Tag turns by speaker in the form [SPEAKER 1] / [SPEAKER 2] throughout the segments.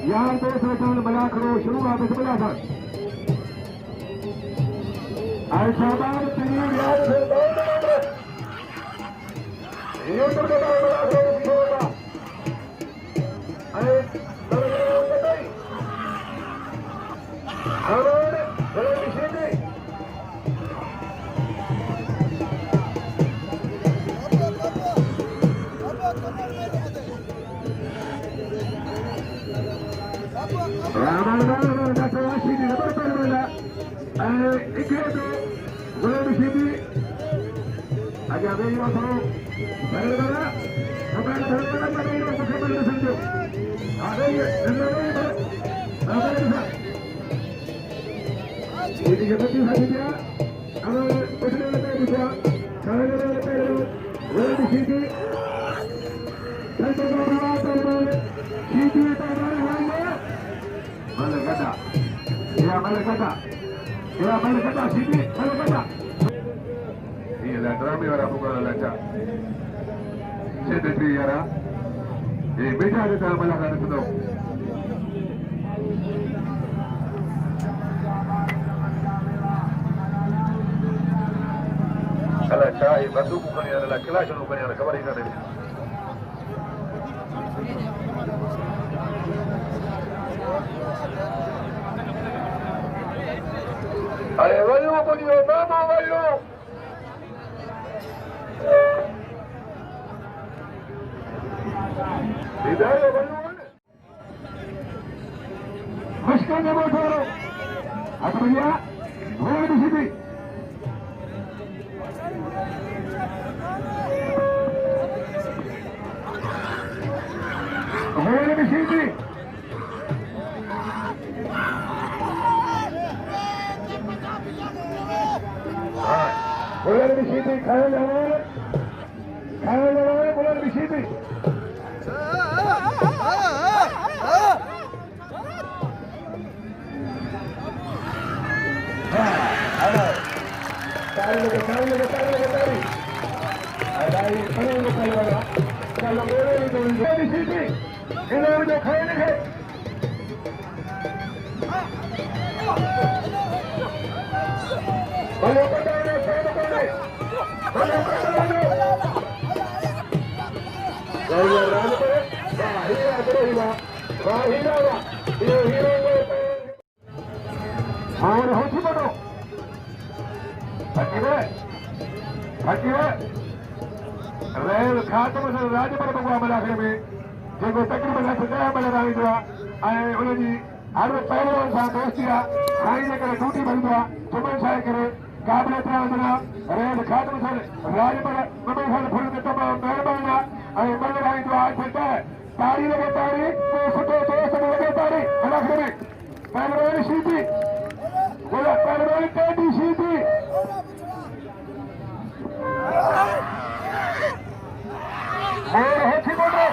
[SPEAKER 1] यार दोस्त मलाखड़ो शुरू आहे बिस्मिल्लाह सां ऐं शाबाश तरीन यार ये तो बता मलाखड़ो की होगा ऐं खबर गलत शीदी Mor Hothipoto Raheel Pathan Rajpar बगुआ मलाखड़े में जेको तकरीबन 10 महीना रहंदो आहे ऐं उनजी हर पहलवान सां दोस्ती आहे साईं जे करे ड्यूटी भरंदो आहे जुमन शाह करे क़ाबिलियत रहंदो आहे Raheel Pathan सां राजपर ॿ साल फुल में तमामु महिरबानी आहे ऐं मन रहंदो आहे जेका तारी लॻे तारी को सुठो दोस्त लॻे तारी मलाखड़े में पहलवान शीदी बोला पहलवान teddy शीदी Mor Hothipoto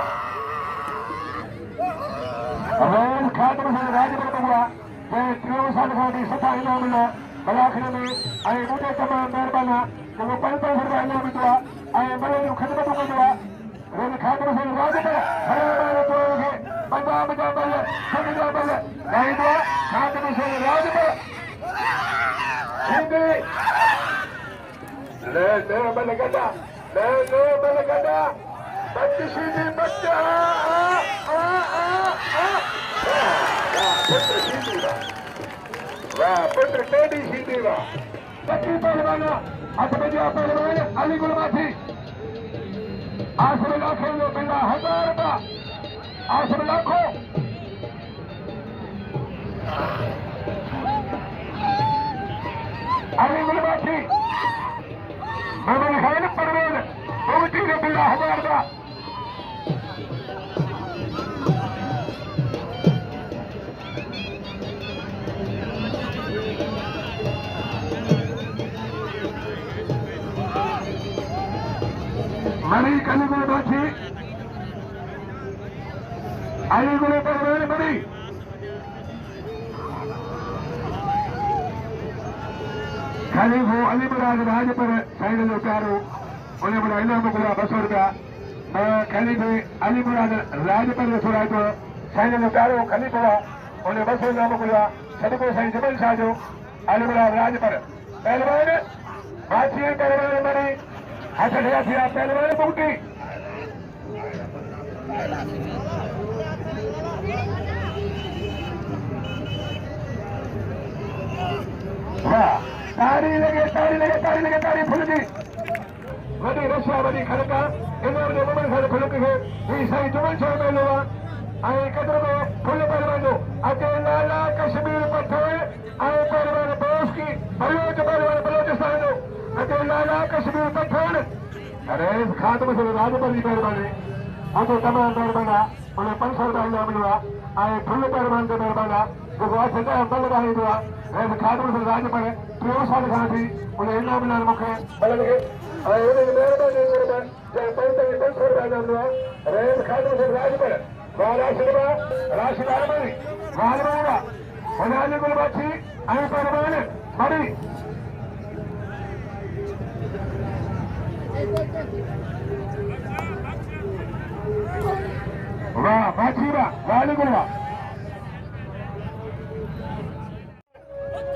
[SPEAKER 1] Raheel Pathan सां राजपर बगुआ जंहिं 3 साल खां वठी सुठा इनाम मिला मलाखड़े में ऐं मूंखे तमामु महिरबानी आहे जेको 500 रुपया इनाम ॾींदो आहे ऐं मले जूं ख़िदमतूं कंदो आहे Raheel Pathan सां राजपर हरियाणा जो खे पंजाब जा बल सिंध जा बल ॻाईंदो आहे Pathan सां राजपर सिंधी ले बल गॾा ले बल गॾा बच्ची शीदी बच्चा पुत्र शीदी वाह पुत्र टेडी शीदी वाह बच्ची पहलवाना हथ में जो पहलवान अली गुलमाथी आसिफ लाखों जो बिना 1000 रुपया आसिफ लाखों Ali Mulbachi, Malakhra Pehlwans, Bugti ne bila हजार का मरी कली Mulbachi, Ali Pehlwans मरी खलीफो अली मुराद राज पर साइड जो प्यारो उन्हें बड़ा इनाम मिला 200 रुपया खलीफे अली मुराद राज पर थोड़ा तो साइड जो प्यारो खलीफो उन्हें 200 इनाम मिला सदको साईं जुमन शाह जो अली मुराद राज पर पहलवान बाची पहलवान मरी हथ ठया थिया पहलवान बुगटी वाह ताड़ी लगे फुल जी वॾी रशिया वॾी खड़का इनाम जो मोहम्मद साहिब फुल खे ही साईं जुमन शाह मेलो आहे ऐं कदर में फुल पहलवान जो अचे लाला कश्मीर पठण ऐं पहलवान बोस की बलोच पहलवान बलोचिस्तान जो अचे लाला कश्मीर पठण अरे खात्म से राजपल जी महिरबानी अॼु तमामु महिरबानी उन 500 रुपया इनाम मिलियो आहे ऐं फुल पहलवान जो महिरबानी जेको आहे सॼा बल ॻाल्हाईंदो आहे खात्म से राजपल 3 साल खां थी उन इनाम मिलण मूंखे बल खे ऐं उनजी महिरबानी जंहिं 500 रुपया इनाम मिलियो आहे रेल खात्म से राजपल राशिद आलमनी मालवाड़ा बनाली गुलबाची ऐं पहलवान मरी वाह बाची वाह वाली गुलवा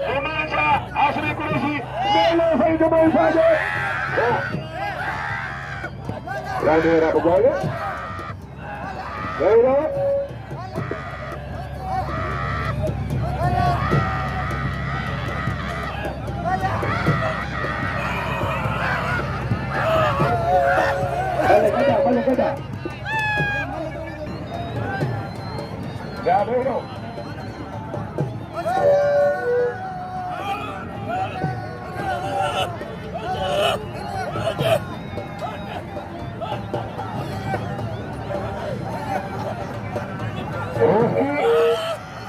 [SPEAKER 1] जुमान शाह आसमी कुरैशी मेला सईद जुमान शाह जो राजेरा बुगाए Reina Vale, queda. Ya veo.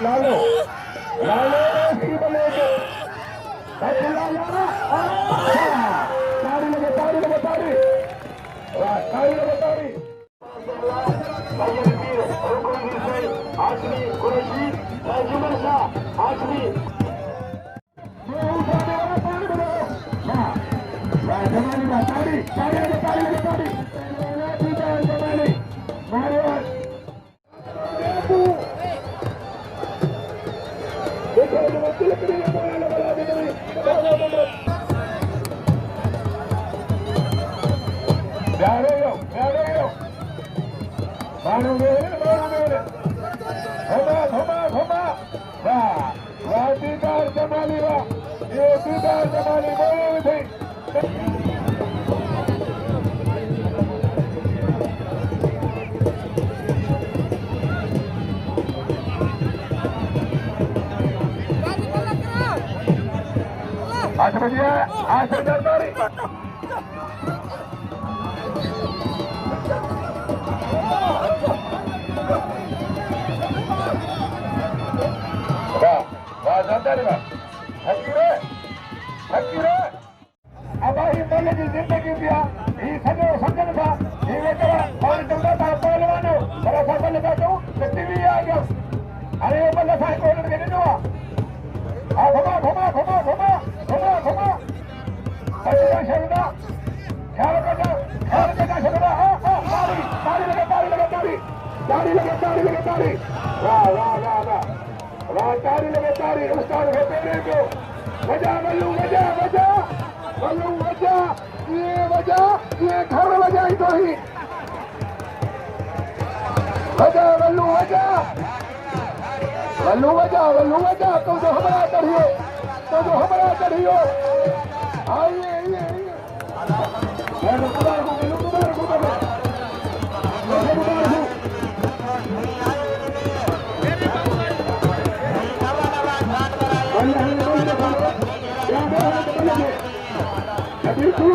[SPEAKER 1] लालो उसकी बल्ले ताड़ी आसमी कुरैशी जुमन शाह आसमी आसिफ जरदारी अब ही मेले की जिंदगी दिया ही सजो समझन था ही वेकरा और चलता था पहलवानो बड़ा फसल बैठो तो टीवी आ गया अरे वो बल्ला साईं को के ॾिनो आ घुमा अच्छा शरीदा ख्याल करना शरीदा ताड़ी लगे वाह ताड़ी लगे उस्ताद के पेरे को वजह ये घर बजाई तो ही वल्लू वजह तो जो हमारा चढ़ियो आइए अभी तू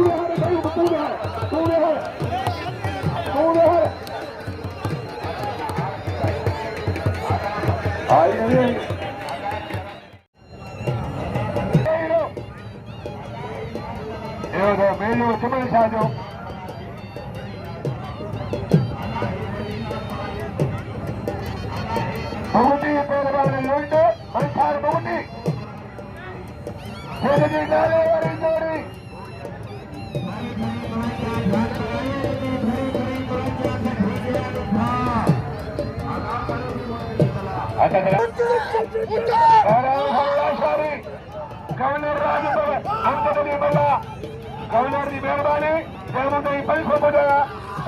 [SPEAKER 1] मेलो जुमन शाह जो बुगटी पहलवान लुंड मंथर बुगटी जी नाले वाली जोड़ी गवर्नर राजभवन गवर्नर की मेहरबानी जयमंत्री पैसों बजाया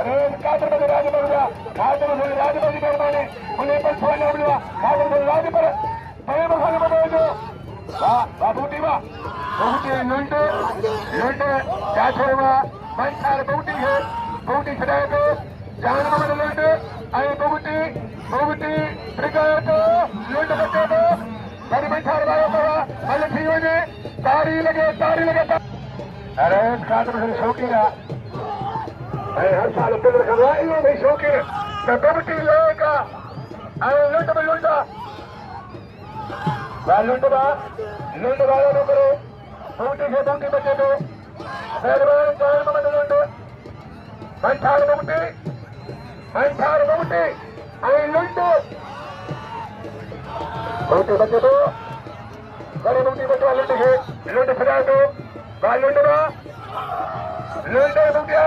[SPEAKER 1] रेल कातर बजे राजभवन कातर बजे राजभवन की मेहरबानी उन्हें पैसों ने मिला कातर बजे राजभवन बड़े मखाने बजाए जो वाह बाबूटी वाह बहुटी लुंड लुंड चाचोवा मंथर बहुटी है बहुटी छड़ाए तो जान मगन लुंड आए बहुटी बहुटी ट्रिगर तो लुंड बचे तो बड़ी मंथर वालों का हल थी वने तारी लगे अरे खातर से शौकीन है हर साल पिलर करवाई हो भाई शौकीन तो बहुटी लेगा अरे लुंड में लुंडा लुंड वालों को करो बहुटी से बहुटी बचे तो पहलवान जान मगन लुंड मंथर बहुटी आए लुंड बहुटी बचे तो बड़े बहुटी बचवा लुंड है लुंड फिरा दो लुंड बहुटिया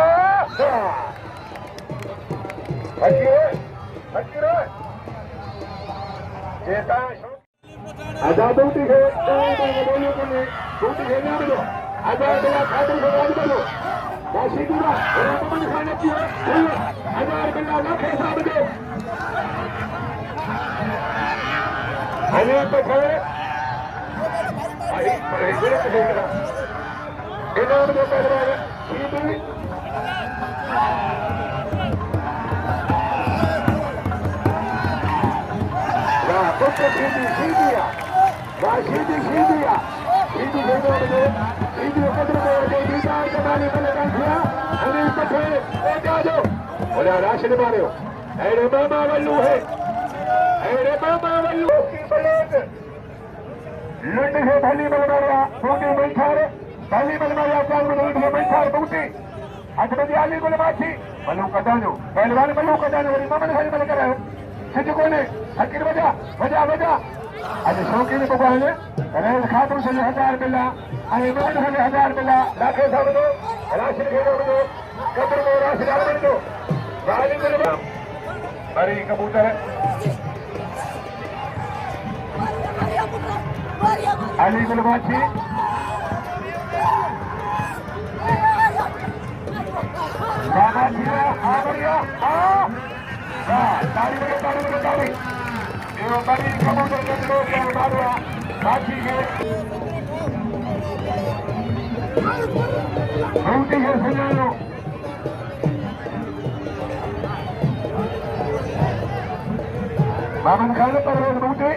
[SPEAKER 1] हटकी जेता आजाद बहुटी है बहुटी है ना मिलो आजाद खातिर से राज बनो बाशी दूरा मन खाने की हजार बिल्ला लाख हिसाब दो अनेक खड़े इनाम जो पहलवान शीदी पुत्र शीदिया शीदी कदर में दीदार कमानी मिलेगा किया अनिल पटेल जा दो बोला राशन मारो अरे मामा वल्लू है की बलेग लुंड है भली बलमारिया छोटी मंथर भली बलमारिया चाल में लुंड है मंथर बहुटी अज बजे आली गुलमाछी बलू कदानो पहलवान बलू कदानो वरी मामन खाली बल करायो सिज कोने फकीर वजा अज शौकीन भगवान रेल खातर से 1000 मिला आई मान हमें 1000 मिला लाखे साहब दो राशन खेलो दो कब्र में राशन डाल दो वाली गुलमा बड़ी कबूतर अली गुलमाछी तारी ये बड़ी कबूतर के लोग क्या मारवा बाकी है बहुटी है सुनानो मामन खान परवेज बहुटी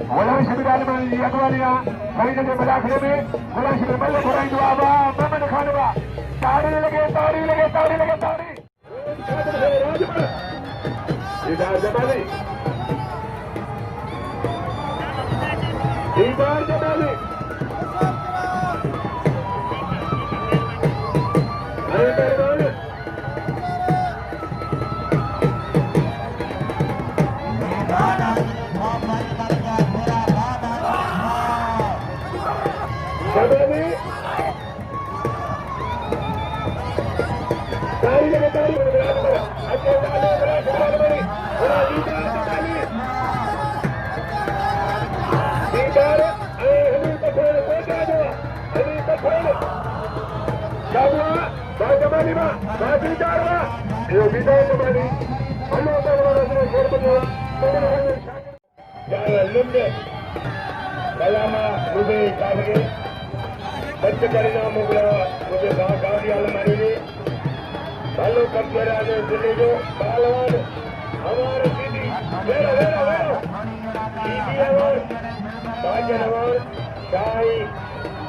[SPEAKER 1] गुलाम शबीर आलमानी अगवालिया सही जगह मलाखड़े में गुलाम शबीर बल्ले घुराई दुआ बा मामन खान बा तारी लगे दीदार जमाली अरे पहलवान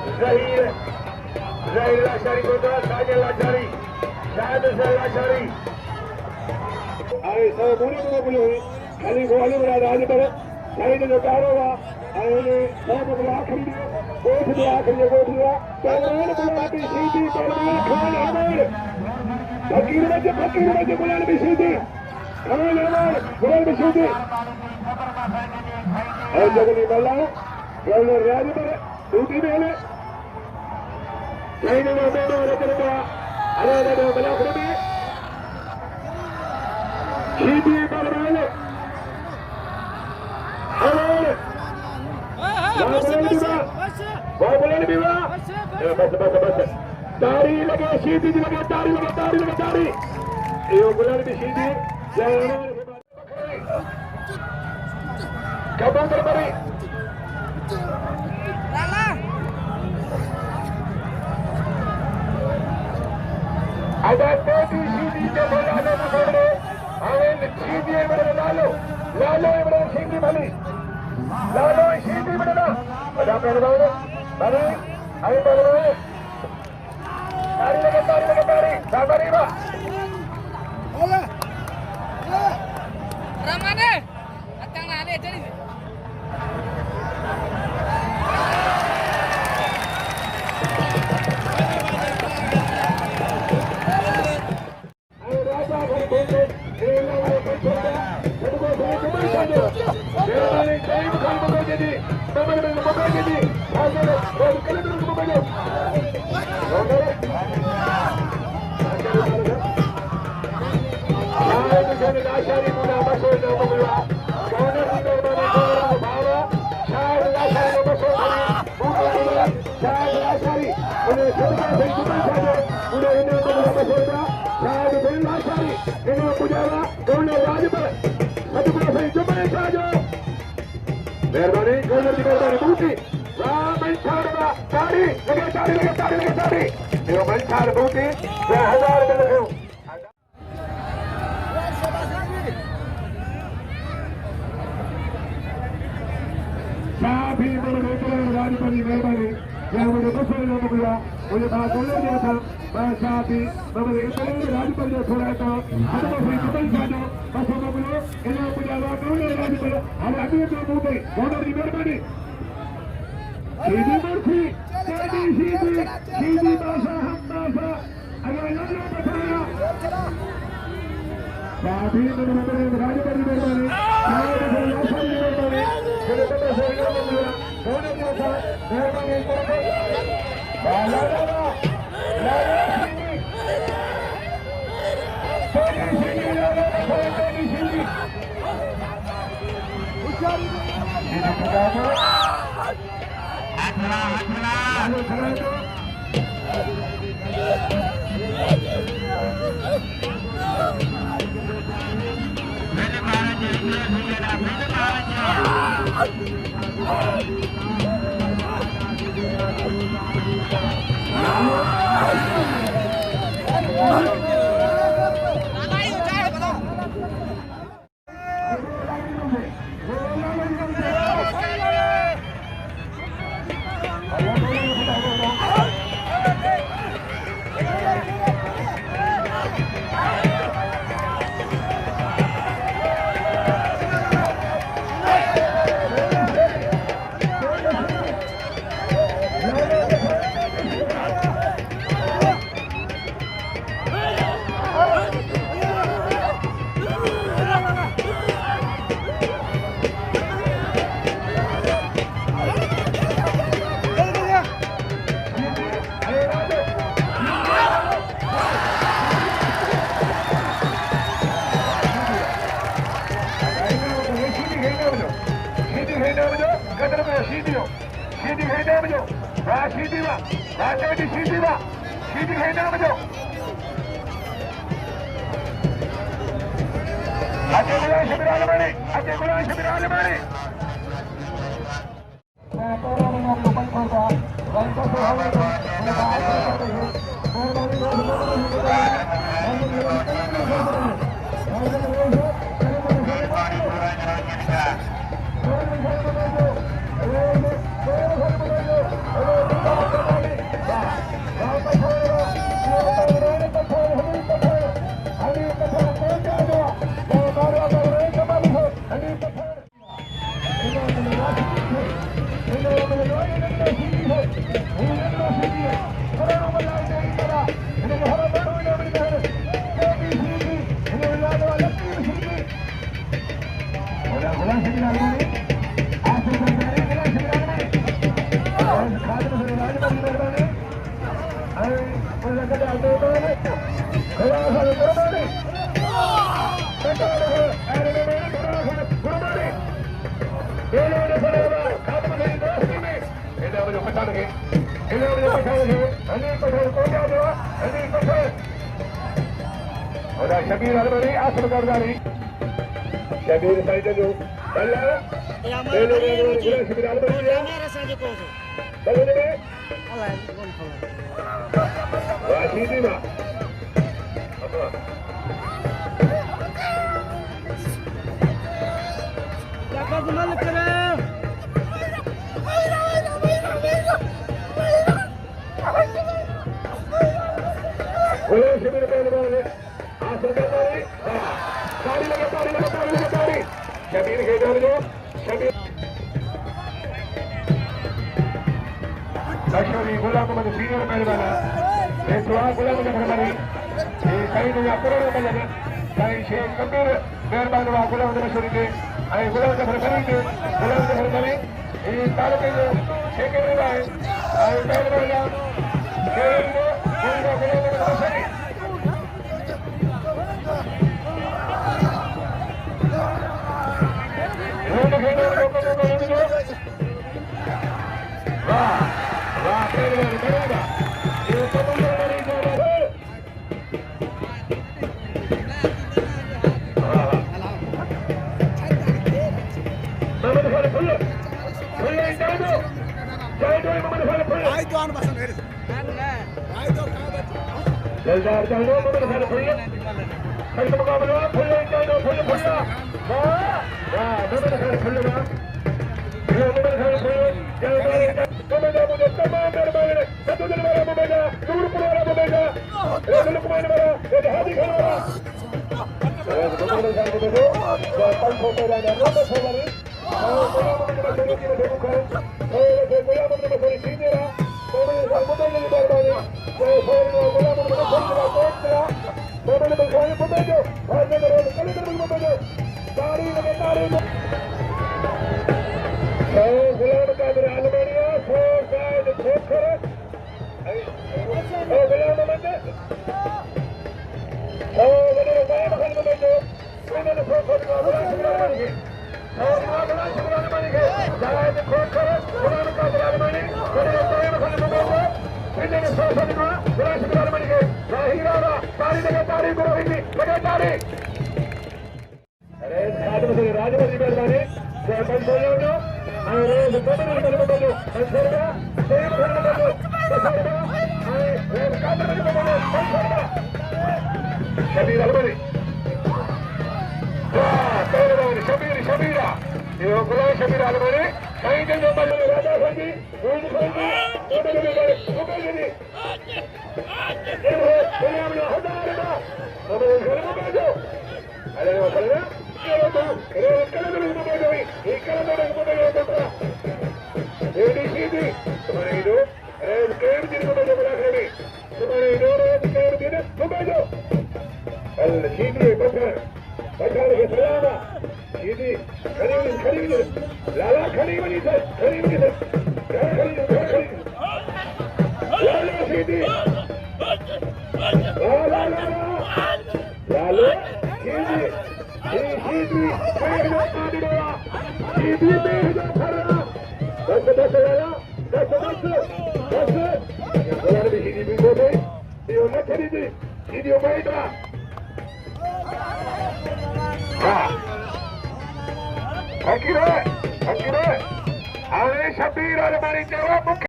[SPEAKER 1] Raheel Lashari Kota, Syed Lashari, Syed Lashari. I saw Muni Mugulu, Ali Wali Rajapur, Syed Lotarova, I saw the Malakhri, go to the Akhri, go to the Malakhri, Sheedi, Awan, Fakir Mulani Sheedi, Awan, Mulani Sheedi. And Jagani Mela, Rajapur, Bugti Mela. Syed Juman Shah, Malakhra Sheedi, Awan, Dari lagi Sheedi lagi dari. Iyo bulan di Sheedi, jangan kapan terbari. Ada tadi Sheedi jalan berada. Awan Sheedi berada lalu berada Sheedi balik. Lalu Sheedi berada. Ada berada. Balik. Ayo berada. Dari. Sabar iba. Olah. Ramane. Atang nane jadi. Mehrbani, Mehtab Bugti, Manthar Bugti, Raheel Pathan. yang berdasar dalam buku oleh bahasa Indonesia bahasa di bahasa Indonesia Rajput थोड़ा तो ada bahasa Indonesia saja bahasa buku ini punya waktu oleh Rajput ada adik itu buku order di Mehrbani Sheedi Murthy Sheedi bahasa bahasa agar lalu bertanya tapi benar-benar Rajput di Mehrbani saya betul langsung di Mehrbani jadi betul saya mengira order biasa Mehrbani Shabbir अलमनी आसिफ जरदारी शबीर साइड जो बल्ला शबीर अलमनी शीदी मा शबीर पहलवान शबीर के जो शबीर लश्करी गुलाम Mohammad senior पहलवान है गुलाम बखरानी कई नया करोड़ बजन कई शेख कबीर मेहरबान हुआ गुलाम मशहूरी के गुलाम बखरानी के गुलाम बखरानी तालुके जो शेख है पहलवान शबीर अलमनी शबीरा यो गुलाम शबीर अलमनी कई दिन जो बल्ले राजा संगी रोज संगी Sheedi Pathan ke salama Sheedi खड़ी लाला खड़ी बनी सर खड़ी बनी सर लाला Sheedi लाला लाला Sheedi Sheedi मेरे पानी बोला Sheedi मेरे खड़ा बस लाला बस बोला भी Sheedi भी बोले ये ना खड़ी थी Sheedi ओ भाई था Hakire, Hakire, Ale Shabir Almani Jawab